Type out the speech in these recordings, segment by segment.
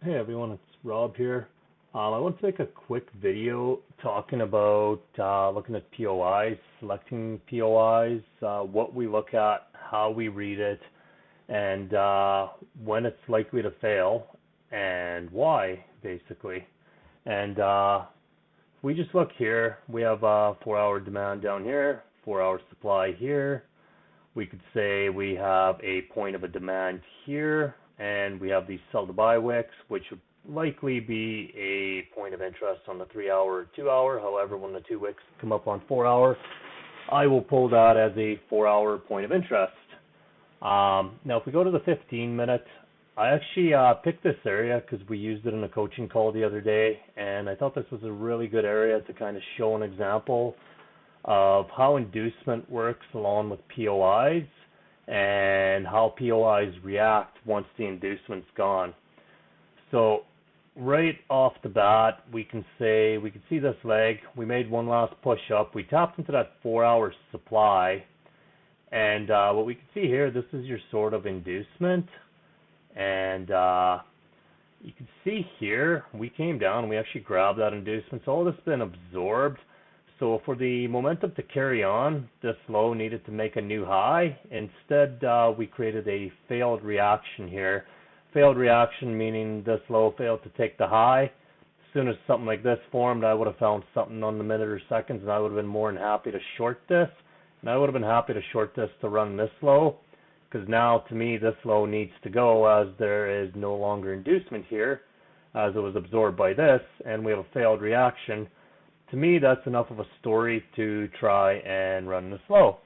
Hey everyone, it's Rob here. I want to make a quick video talking about looking at POIs, selecting POIs, what we look at, how we read it, and when it's likely to fail, and why, basically. And if we just look here, we have a 4-hour demand down here, 4-hour supply here. We could say we have a point of a demand here, and we have these sell to buy wicks, which would likely be a point of interest on the 3-hour or 2-hour. However, when the two wicks come up on 4-hour, I will pull that as a 4-hour point of interest. Now, if we go to the 15-minute, I actually picked this area because we used it in a coaching call the other day, and I thought this was a really good area to kind of show an example of how inducement works along with POIs and how POIs react once the inducement's gone. So right off the bat, we can see this leg. We made one last push up. We tapped into that 4-hour supply, and what we can see here, this is your sort of inducement, and you can see here we came down and we actually grabbed that inducement. So all this has been absorbed. So for the momentum to carry on, this low needed to make a new high. Instead, we created a failed reaction here. Failed reaction meaning this low failed to take the high. As soon as something like this formed, I would have found something on the minute or seconds, and I would have been more than happy to short this. And I would have been happy to short this to run this low, because now to me this low needs to go as there is no longer inducement here, as it was absorbed by this, and we have a failed reaction. To me, that's enough of a story to try and run this low.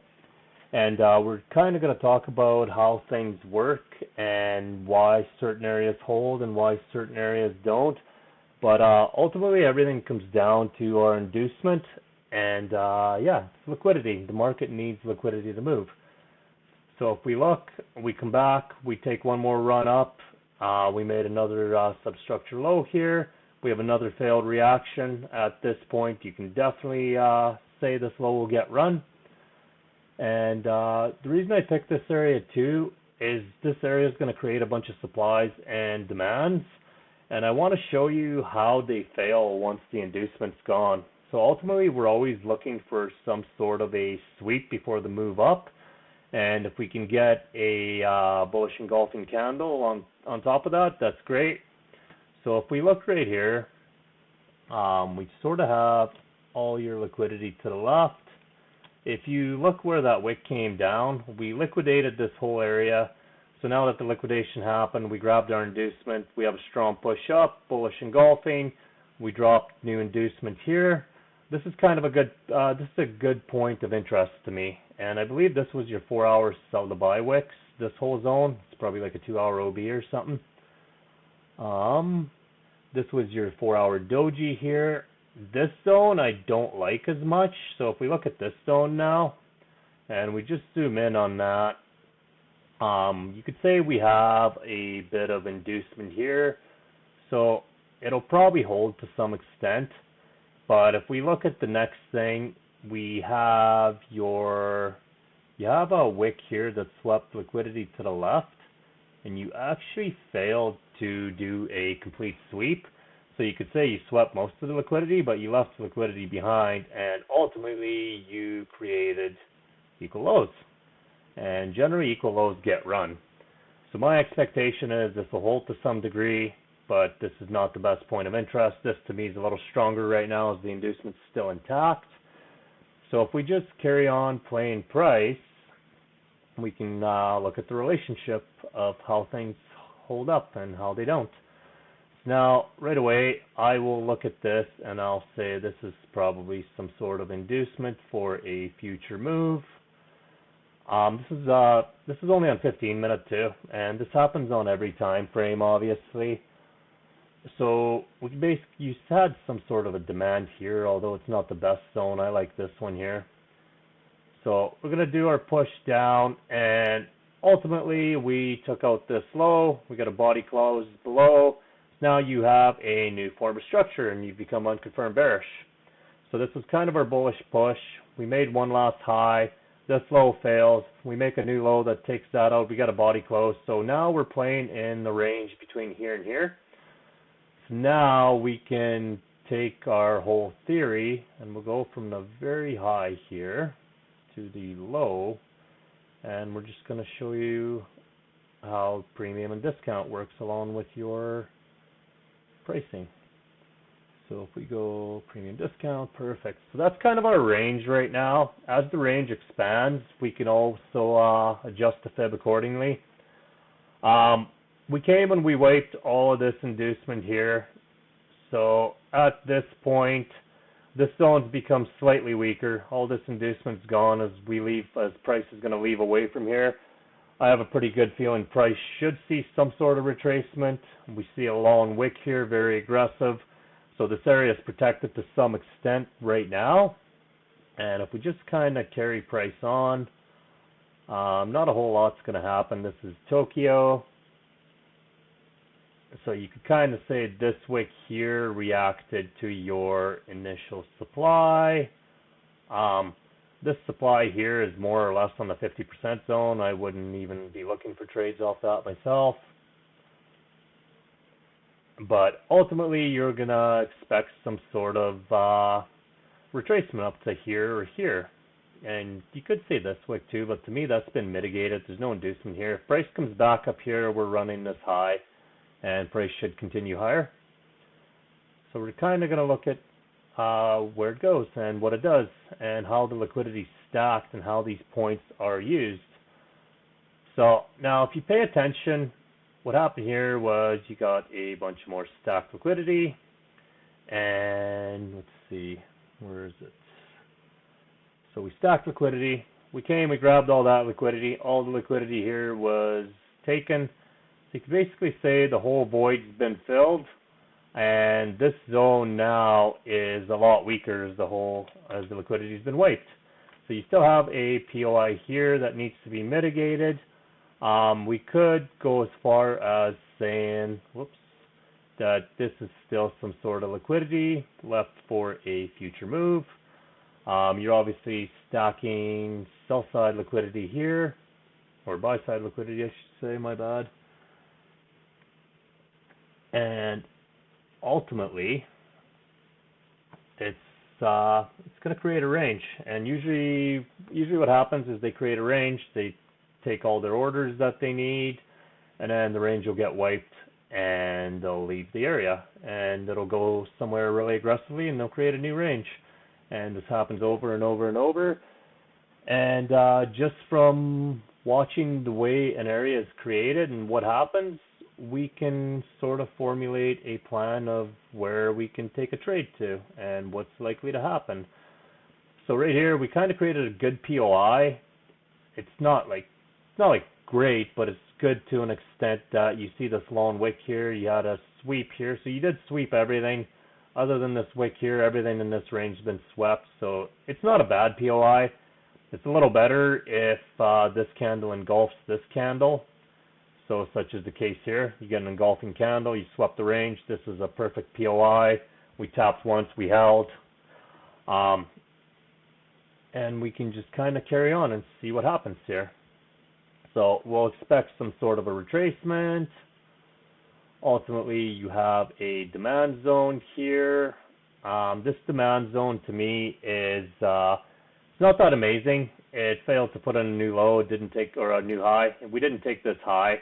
And we're kind of going to talk about how things work and why certain areas hold and why certain areas don't. But ultimately, everything comes down to our inducement and, it's liquidity. The market needs liquidity to move. So if we look, we come back, we take one more run up. We made another substructure low here. We have another failed reaction. At this point, you can definitely say this low will get run. And the reason I picked this area too is this area is going to create a bunch of supplies and demands. And I want to show you how they fail once the inducement's gone. So ultimately, we're always looking for some sort of a sweep before the move up. And if we can get a bullish engulfing candle on top of that, that's great. So if we look right here, we sort of have all your liquidity to the left. If you look where that wick came down, we liquidated this whole area. So now that the liquidation happened, we grabbed our inducement. We have a strong push up, bullish engulfing. We dropped new inducement here. This is kind of a good point of interest to me. And I believe this was your 4-hour sell to buy wicks. This whole zone, it's probably like a 2-hour OB or something. This was your 4-hour doji here. This zone I don't like as much. So if we look at this zone now, and we just zoom in on that, you could say we have a bit of inducement here. So it'll probably hold to some extent. But if we look at the next thing, you have a wick here that swept liquidity to the left, and you actually failed to do a complete sweep. So you could say you swept most of the liquidity, but you left the liquidity behind, and ultimately you created equal lows. And generally equal lows get run. So my expectation is this will hold to some degree, but this is not the best point of interest. This to me is a little stronger right now as the inducement's still intact. So if we just carry on playing price, we can look at the relationship of how things hold up and how they don't. Now, right away, I will look at this and I'll say this is probably some sort of inducement for a future move. This is only on 15-minute too, and this happens on every time frame, obviously. So you had some sort of a demand here, although it's not the best zone. I like this one here. So we're going to do our push down, and ultimately we took out this low. We got a body close below. Now you have a new form of structure, and you've become unconfirmed bearish. So this was kind of our bullish push. We made one last high. This low fails. We make a new low that takes that out. We got a body close. So now we're playing in the range between here and here. So now we can take our whole theory and we'll go from the very high here to the low, and we're just going to show you how premium and discount works along with your pricing. So if we go premium discount, perfect. So that's kind of our range right now. As the range expands, we can also adjust the fib accordingly. We came and we wiped all of this inducement here. So at this point, this zone's become slightly weaker. All this inducement's gone as price is going to leave away from here. I have a pretty good feeling price should see some sort of retracement. We see a long wick here, very aggressive. So this area is protected to some extent right now. And if we just kind of carry price on, not a whole lot's going to happen. This is Tokyo. So you could kind of say this wick here reacted to your initial supply. This supply here is more or less on the 50% zone. I wouldn't even be looking for trades off that myself. But ultimately, you're going to expect some sort of retracement up to here or here. And you could say this wick too, but to me that's been mitigated. There's no inducement here. If price comes back up here, we're running this high, and price should continue higher. So we're kind of going to look at where it goes and what it does and how the liquidity stacked and how these points are used. So now if you pay attention, what happened here was you got a bunch more stacked liquidity, and let's see, where is it? So we stacked liquidity. We came, we grabbed all that liquidity. All the liquidity here was taken. So you can basically say the whole void's been filled, and this zone now is a lot weaker as the liquidity's been wiped. So you still have a POI here that needs to be mitigated. We could go as far as saying, that this is still some sort of liquidity left for a future move. You're obviously stacking sell side liquidity here, or buy side liquidity, I should say, my bad. And ultimately, it's going to create a range. And usually what happens is they create a range, they take all their orders that they need, and then the range will get wiped and they'll leave the area, and it'll go somewhere really aggressively and they'll create a new range. And this happens over and over and over. And just from watching the way an area is created and what happens, we can sort of formulate a plan of where we can take a trade to and what's likely to happen. So right here, we kind of created a good POI. It's not like great, but it's good to an extent that you see this long wick here. You had a sweep here, so you did sweep everything. Other than this wick here, everything in this range has been swept, so it's not a bad POI. It's a little better if this candle engulfs this candle. So such is the case here. You get an engulfing candle, you swept the range. This is a perfect POI. We tapped once, we held. And we can just kind of carry on and see what happens here. So we'll expect some sort of a retracement. Ultimately, you have a demand zone here. This demand zone to me is it's not that amazing. It failed to put in a new low. It didn't take, or a new high. We didn't take this high.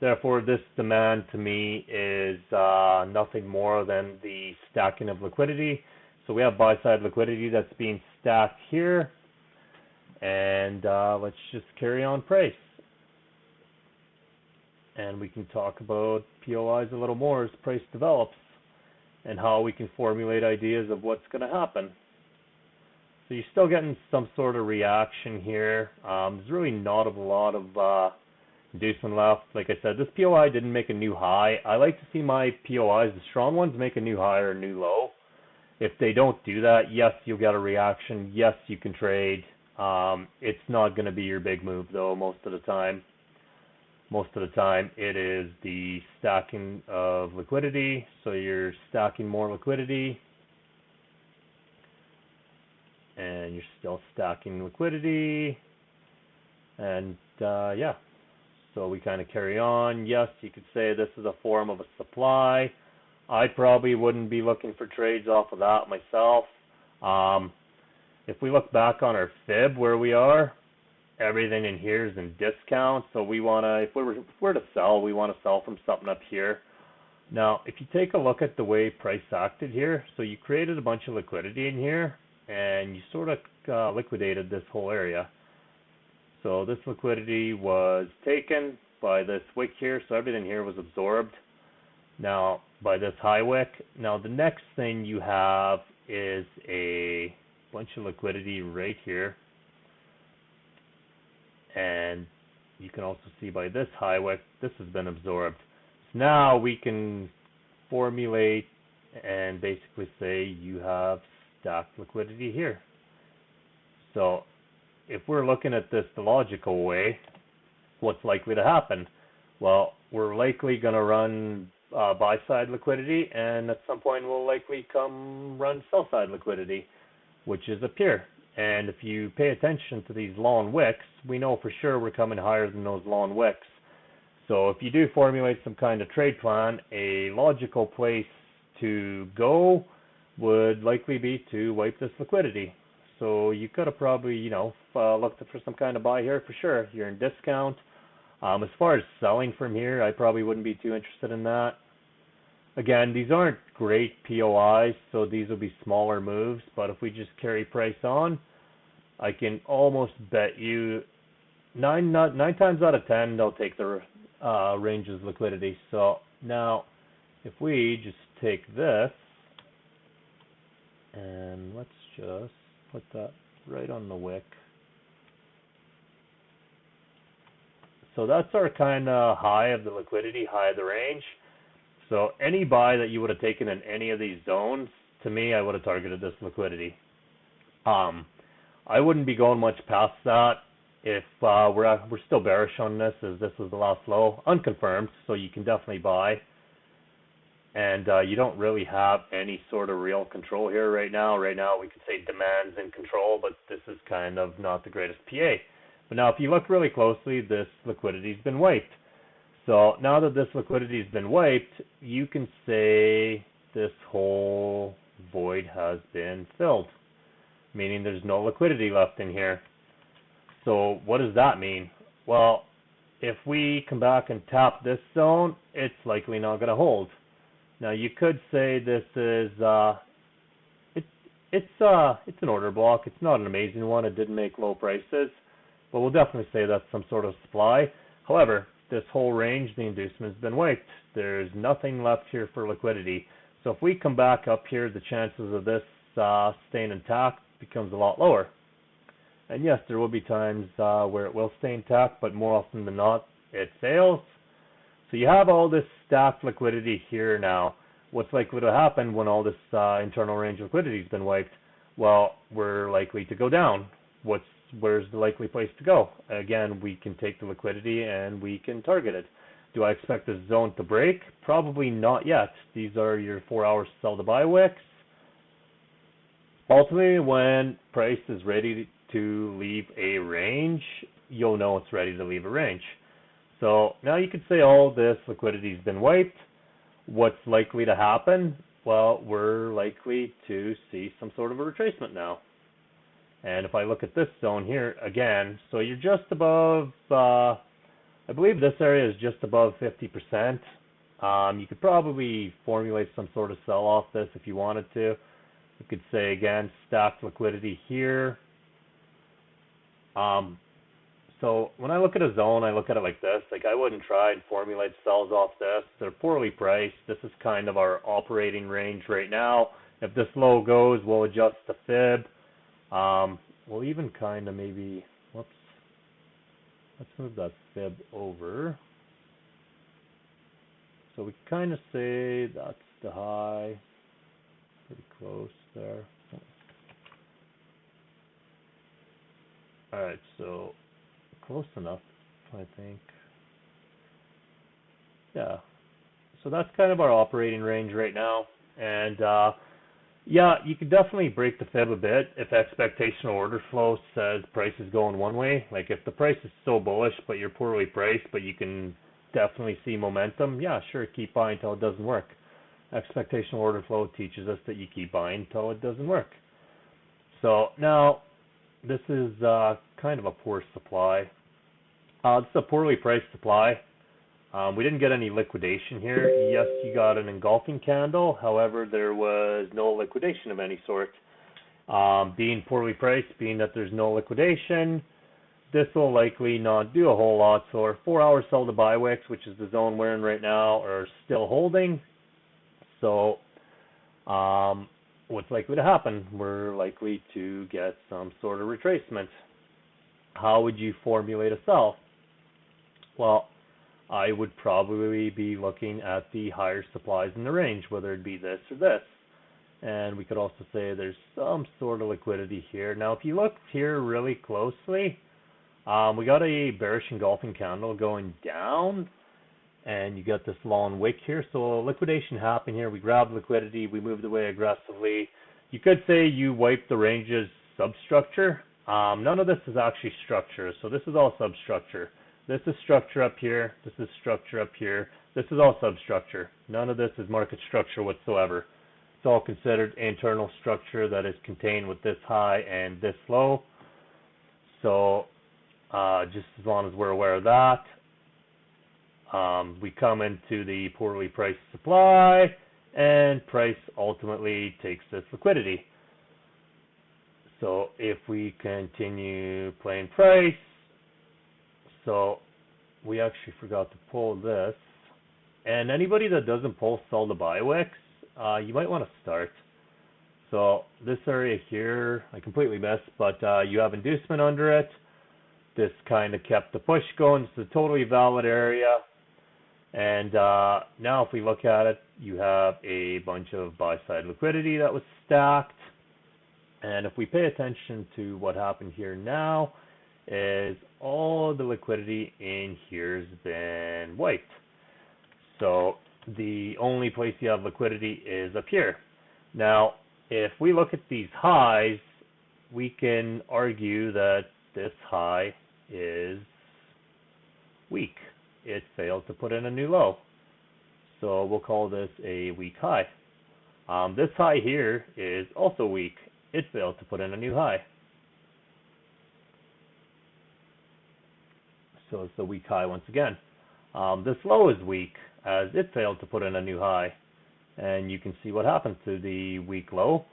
Therefore, this demand to me is nothing more than the stacking of liquidity. So we have buy-side liquidity that's being stacked here. And let's just carry on price. And we can talk about POIs a little more as price develops and how we can formulate ideas of what's going to happen. So you're still getting some sort of reaction here. There's really not a lot of inducement left. Like I said, this POI didn't make a new high. I like to see my POIs, the strong ones, make a new high or a new low. If they don't do that, yes, you'll get a reaction. Yes, you can trade. It's not going to be your big move, though, most of the time. Most of the time, it is the stacking of liquidity. So you're stacking more liquidity. And you're still stacking liquidity. And, yeah. So we kind of carry on. Yes, you could say this is a form of a supply. I probably wouldn't be looking for trades off of that myself. Um, if we look back on our fib where we are, everything in here is in discount. So we want to, if we're to sell, we want to sell from something up here. Now, if you take a look at the way price acted here, so you created a bunch of liquidity in here, and you sort of liquidated this whole area. So this liquidity was taken by this wick here, so everything here was absorbed. Now, by this high wick. Now, the next thing you have is a bunch of liquidity right here. And you can also see by this high wick, this has been absorbed. So now we can formulate and basically say you have stacked liquidity here. So if we're looking at this the logical way, what's likely to happen? Well, we're likely going to run buy side liquidity, and at some point we'll likely come run sell side liquidity, which is up here. And if you pay attention to these long wicks, we know for sure we're coming higher than those long wicks. So if you do formulate some kind of trade plan, a logical place to go would likely be to wipe this liquidity. So you could have probably, looked for some kind of buy here for sure. You're in discount. As far as selling from here, I probably wouldn't be too interested in that. Again, these aren't great POIs, so these will be smaller moves. But if we just carry price on, I can almost bet you nine times out of 10 they'll take the range's liquidity. So now, if we just take this and let's just put that right on the wick. So that's our kind of high of the liquidity, high of the range. So any buy that you would have taken in any of these zones, to me, I would have targeted this liquidity. I wouldn't be going much past that if we're still bearish on this, as this was the last low, unconfirmed, so you can definitely buy. And you don't really have any sort of real control here right now. Right now, we could say demand's in control, but this is kind of not the greatest PA. But now, if you look really closely, this liquidity's been wiped. So now that this liquidity has been wiped, you can say this whole void has been filled, meaning there's no liquidity left in here. So what does that mean? Well, if we come back and tap this zone, it's likely not going to hold. Now you could say this is it's an order block. It's not an amazing one. It didn't make low prices, but we'll definitely say that's some sort of supply. However, this whole range, the inducement has been wiped. There's nothing left here for liquidity. So if we come back up here, the chances of this staying intact becomes a lot lower. And yes, there will be times where it will stay intact, but more often than not, it fails. So you have all this stacked liquidity here now. What's likely to happen when all this internal range liquidity has been wiped? Well, we're likely to go down. Where's the likely place to go? Again, we can take the liquidity and we can target it. Do I expect this zone to break? Probably not yet. These are your 4 hours sell to buy wicks. Ultimately, when price is ready to leave a range, you'll know it's ready to leave a range. So now you could say all this liquidity has been wiped. What's likely to happen? Well, we're likely to see some sort of a retracement now. And if I look at this zone here again, so you're just above, I believe this area is just above 50%. You could probably formulate some sort of sell off this if you wanted to. You could say again, stacked liquidity here. So when I look at a zone, I look at it like this. Like I wouldn't try and formulate sells off this. They're poorly priced. This is kind of our operating range right now. If this low goes, we'll adjust the fib. We'll even kind of maybe, whoops, let's move that fib over. So we kind of say that's the high, pretty close there. Alright, so close enough, I think. Yeah, so that's kind of our operating range right now. And yeah, you could definitely break the fib a bit if expectational order flow says price is going one way. Like if the price is so bullish but you're poorly priced, but you can definitely see momentum, yeah, sure, keep buying until it doesn't work. expectational order flow teaches us that you keep buying until it doesn't work. So now this is kind of a poor supply. It's a poorly priced supply. We didn't get any liquidation here. Yes, you got an engulfing candle. However, there was no liquidation of any sort. Being poorly priced, being that there's no liquidation, this will likely not do a whole lot. So our 4-hour sell to buy wicks, which is the zone we're in right now, are still holding. So what's likely to happen? We're likely to get some sort of retracement. How would you formulate a sell? Well, I would probably be looking at the higher supplies in the range, whether it be this or this. And we could also say there's some sort of liquidity here. Now, if you look here really closely, we got a bearish engulfing candle going down, and you got this long wick here. So liquidation happened here. We grabbed liquidity. We moved away aggressively. You could say you wiped the range's substructure. None of this is actually structure. So this is all substructure. This is structure up here. This is structure up here. This is all substructure. None of this is market structure whatsoever. It's all considered internal structure that is contained with this high and this low. So just as long as we're aware of that, we come into the poorly priced supply, and price ultimately takes this liquidity. So if we continue playing price, so we actually forgot to pull this. And anybody that doesn't pull sell to buy wicks, you might want to start. So this area here, I completely missed, but you have inducement under it. This kind of kept the push going. It's a totally valid area. And now if we look at it, you have a bunch of buy-side liquidity that was stacked. And if we pay attention to what happened here now, is all the liquidity in here has been wiped. So the only place you have liquidity is up here. Now, if we look at these highs, we can argue that this high is weak. It failed to put in a new low. So we'll call this a weak high. This high here is also weak. It failed to put in a new high. So it's a weak high once again. This low is weak as it failed to put in a new high. And you can see what happens to the weak low.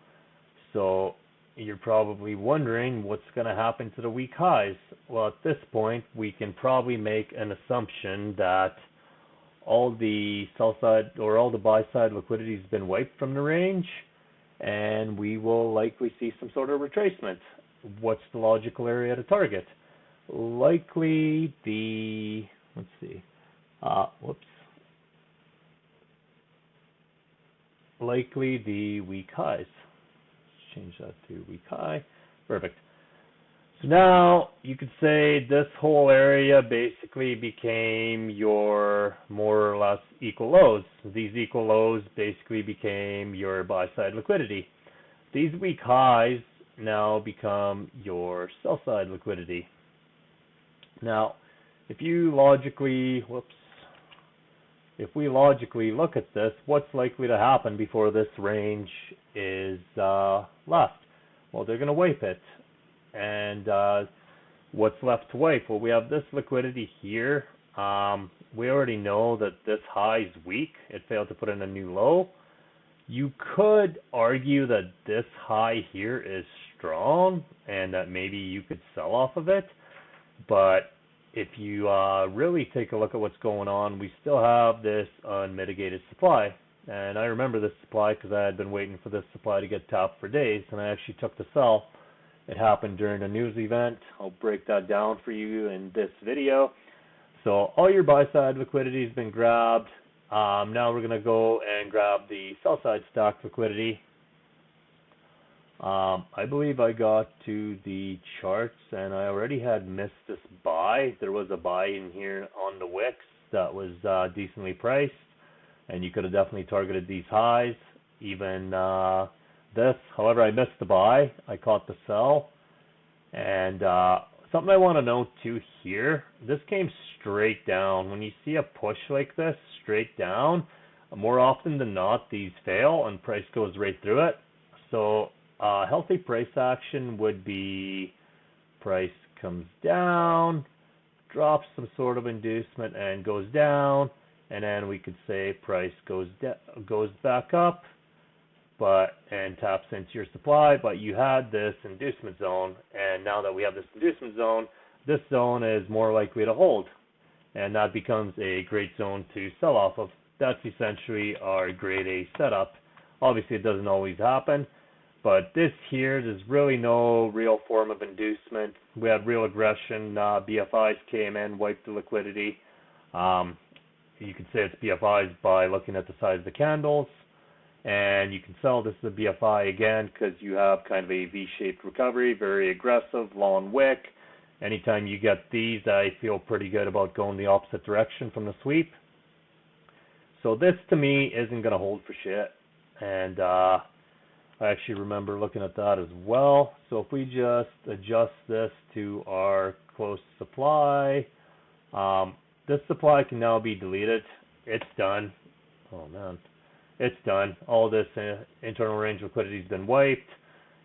So you're probably wondering what's going to happen to the weak highs. Well, at this point, we can probably make an assumption that all the sell side or all the buy side liquidity has been wiped from the range, and we will likely see some sort of retracement. What's the logical area to target? Likely the, let's see, likely the weak highs. Let's change that to weak high. Perfect. So now you could say this whole area basically became your more or less equal lows. These equal lows basically became your buy side liquidity. These weak highs now become your sell side liquidity. Now, if we logically look at this, what's likely to happen before this range is left? Well, they're going to wipe it. And what's left to wipe? Well, we have this liquidity here. We already know that this high is weak. It failed to put in a new low. You could argue that this high here is strong and that maybe you could sell off of it. But if you really take a look at what's going on, we still have this unmitigated supply. And I remember this supply because I had been waiting for this supply to get tapped for days, and I actually took the sell. It happened during a news event. I'll break that down for you in this video. So all your buy side liquidity has been grabbed. Now we're going to go and grab the sell side stock liquidity. I believe I got to the charts and I already had missed this buy. There was a buy in here on the wicks that was decently priced, and you could have definitely targeted these highs, even this. However, I missed the buy. I caught the sell. And something I want to note too here, this came straight down. When you see a push like this straight down, more often than not, these fail and price goes right through it. So healthy price action would be price comes down, drops some sort of inducement and goes down, and then we could say price goes back up, and taps into your supply, but you had this inducement zone, and now that we have this inducement zone, this zone is more likely to hold, and that becomes a great zone to sell off of. That's essentially our grade A setup. Obviously it doesn't always happen, but this here, there's really no real form of inducement. We had real aggression. BFIs came in, wiped the liquidity. You can say it's BFIs by looking at the size of the candles. And you can sell this as a BFI again because you have kind of a V-shaped recovery, very aggressive, long wick. Anytime you get these, I feel pretty good about going the opposite direction from the sweep. So this to me isn't going to hold for shit. And I actually remember looking at that as well. So if we just adjust this to our close supply, this supply can now be deleted. It's done. Oh man, it's done. All this internal range liquidity has been wiped.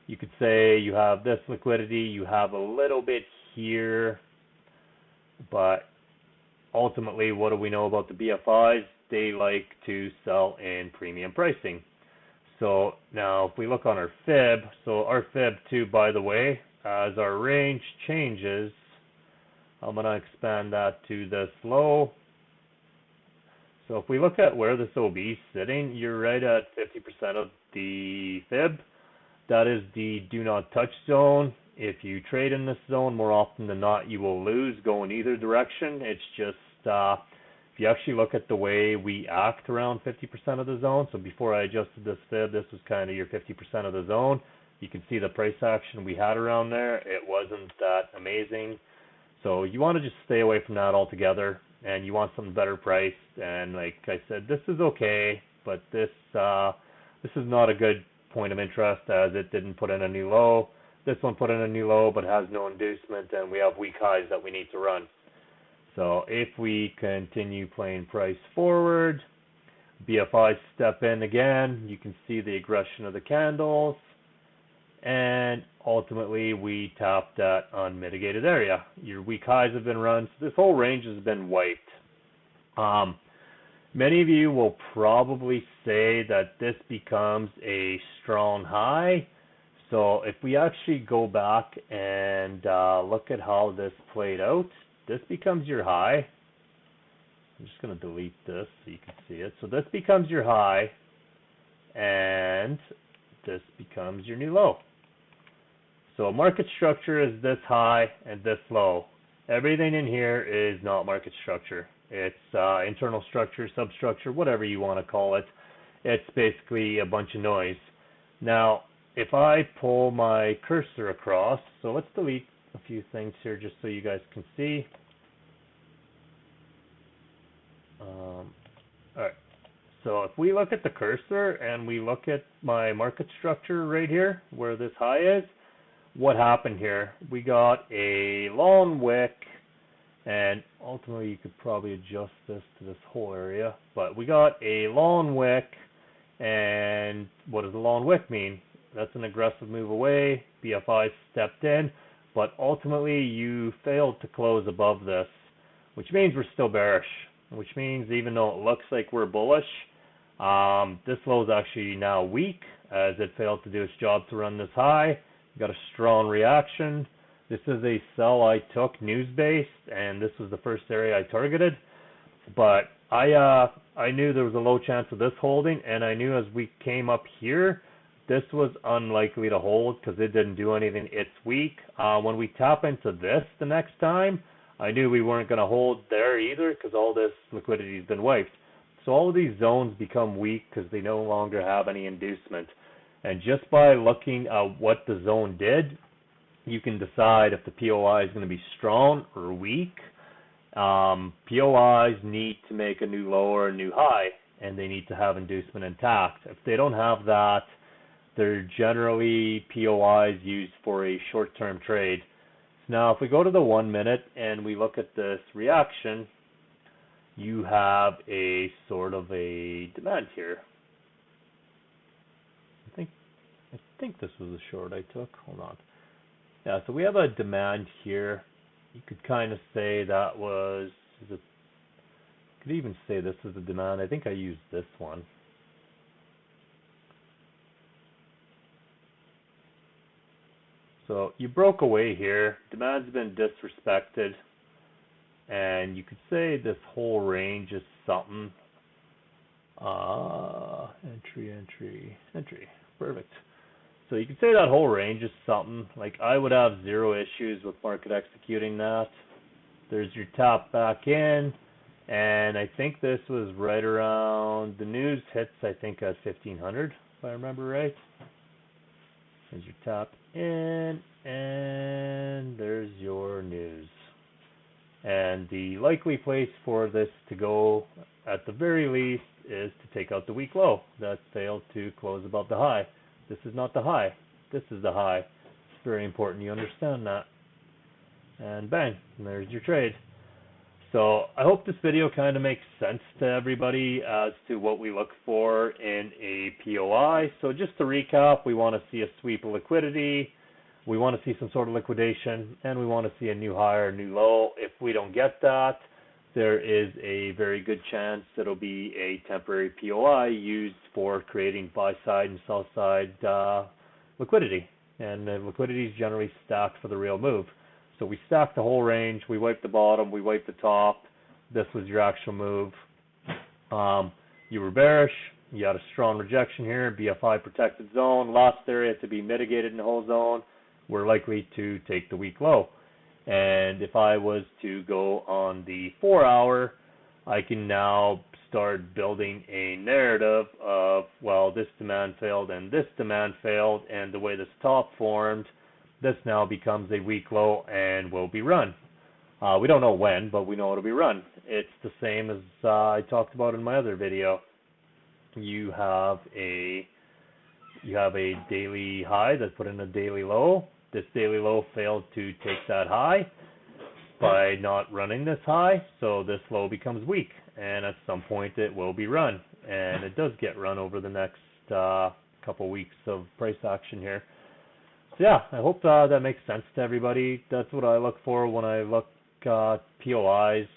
You could say you have this liquidity, you have a little bit here, but ultimately what do we know about the BFIs? They like to sell in premium pricing. So now if we look on our fib, so our fib too, by the way, as our range changes, I'm going to expand that to this low. So if we look at where this OB is sitting, you're right at 50% of the fib. That is the do not touch zone. If you trade in this zone, more often than not, you will lose going either direction. It's just, if you actually look at the way we act around 50% of the zone, so before I adjusted this fib, this was kind of your 50% of the zone. You can see the price action we had around there. It wasn't that amazing. So you want to just stay away from that altogether, and you want something better priced. And like I said, this is okay, but this is not a good point of interest as it didn't put in a new low. This one put in a new low but has no inducement, and we have weak highs that we need to run. So if we continue playing price forward, BFI step in again, you can see the aggression of the candles, and ultimately we tap that unmitigated area. Your weak highs have been run, so this whole range has been wiped. Many of you will probably say that this becomes a strong high. So if we actually go back and look at how this played out, this becomes your high. I'm just going to delete this so you can see it. So this becomes your high, and this becomes your new low. So market structure is this high and this low. Everything in here is not market structure. It's internal structure, substructure, whatever you want to call it. It's basically a bunch of noise. Now, if I pull my cursor across, so let's delete a few things here just so you guys can see. Alright, so if we look at the cursor and we look at my market structure right here, where this high is, what happened here? We got a long wick, and ultimately you could probably adjust this to this whole area, but we got a long wick, and what does a long wick mean? That's an aggressive move away. BFI stepped in, but ultimately you failed to close above this, which means we're still bearish, which means even though it looks like we're bullish, this low is actually now weak as it failed to do its job to run this high. Got a strong reaction. This is a sell I took news-based, and this was the first area I targeted. But I knew there was a low chance of this holding, and I knew as we came up here, this was unlikely to hold because it didn't do anything. It's weak. When we tap into this the next time, I knew we weren't going to hold there either because all this liquidity has been wiped. So all of these zones become weak because they no longer have any inducement. And just by looking at what the zone did, you can decide if the POI is going to be strong or weak. POIs need to make a new low or a new high, and they need to have inducement intact. If they don't have that, they're generally POIs used for a short-term trade. Now, if we go to the 1 minute and we look at this reaction, you have a sort of a demand here. I think this was a short I took. Hold on. Yeah, so we have a demand here. You could kind of say that was, could even say this is a demand. I think I used this one. So you broke away here. Demand's been disrespected. And you could say this whole range is something. Entry. Perfect. So you could say that whole range is something. Like, I would have zero issues with market executing that. There's your tap back in. And I think this was right around, the news hits, I think, at 1500, if I remember right. There's your tap in, and there's your news. And the likely place for this to go, at the very least, is to take out the weak low that failed to close above the high. This is not the high. This is the high. It's very important you understand that. And bang, and there's your trade. So I hope this video kind of makes sense to everybody as to what we look for in a POI. So just to recap, we want to see a sweep of liquidity. We want to see some sort of liquidation, and we want to see a new high or new low. If we don't get that, there is a very good chance it'll be a temporary POI used for creating buy-side and sell-side liquidity. And the liquidity is generally stacked for the real move. So we stack the whole range, we wipe the bottom, we wipe the top. This was your actual move. You were bearish, you had a strong rejection here, BFI protected zone, last area to be mitigated in the whole zone. We're likely to take the weak low. And if I was to go on the 4 hour, I can now start building a narrative of, well, this demand failed and this demand failed, and the way this top formed, this now becomes a weak low and will be run. We don't know when, but we know it'll be run. It's the same as I talked about in my other video. You have a daily high that put in a daily low. This daily low failed to take that high by not running this high, so this low becomes weak, and at some point it will be run, and it does get run over the next couple weeks of price action here. So yeah, I hope that makes sense to everybody. That's what I look for when I look at POIs.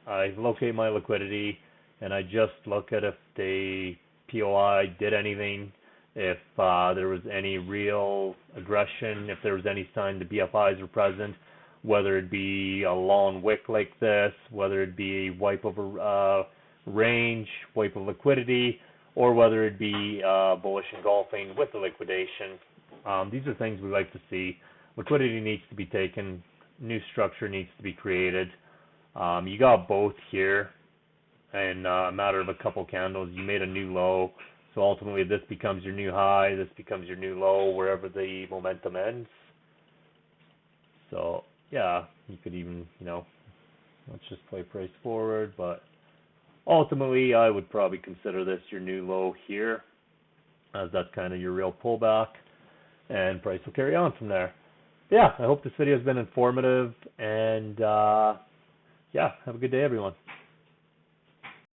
I locate my liquidity, and I just look at if the POI did anything, if there was any real aggression, if there was any sign the BFIs were present, whether it be a long wick like this, whether it be a wipe of a range, wipe of liquidity, or whether it be bullish engulfing with the liquidation. These are things we like to see. Liquidity needs to be taken, new structure needs to be created. You got both here in a matter of a couple candles. You made a new low. So ultimately this becomes your new high, this becomes your new low wherever the momentum ends. So yeah, you could even, let's just play price forward, but ultimately I would probably consider this your new low here, as that's kind of your real pullback, and price will carry on from there. Yeah, I hope this video has been informative, and yeah, have a good day everyone.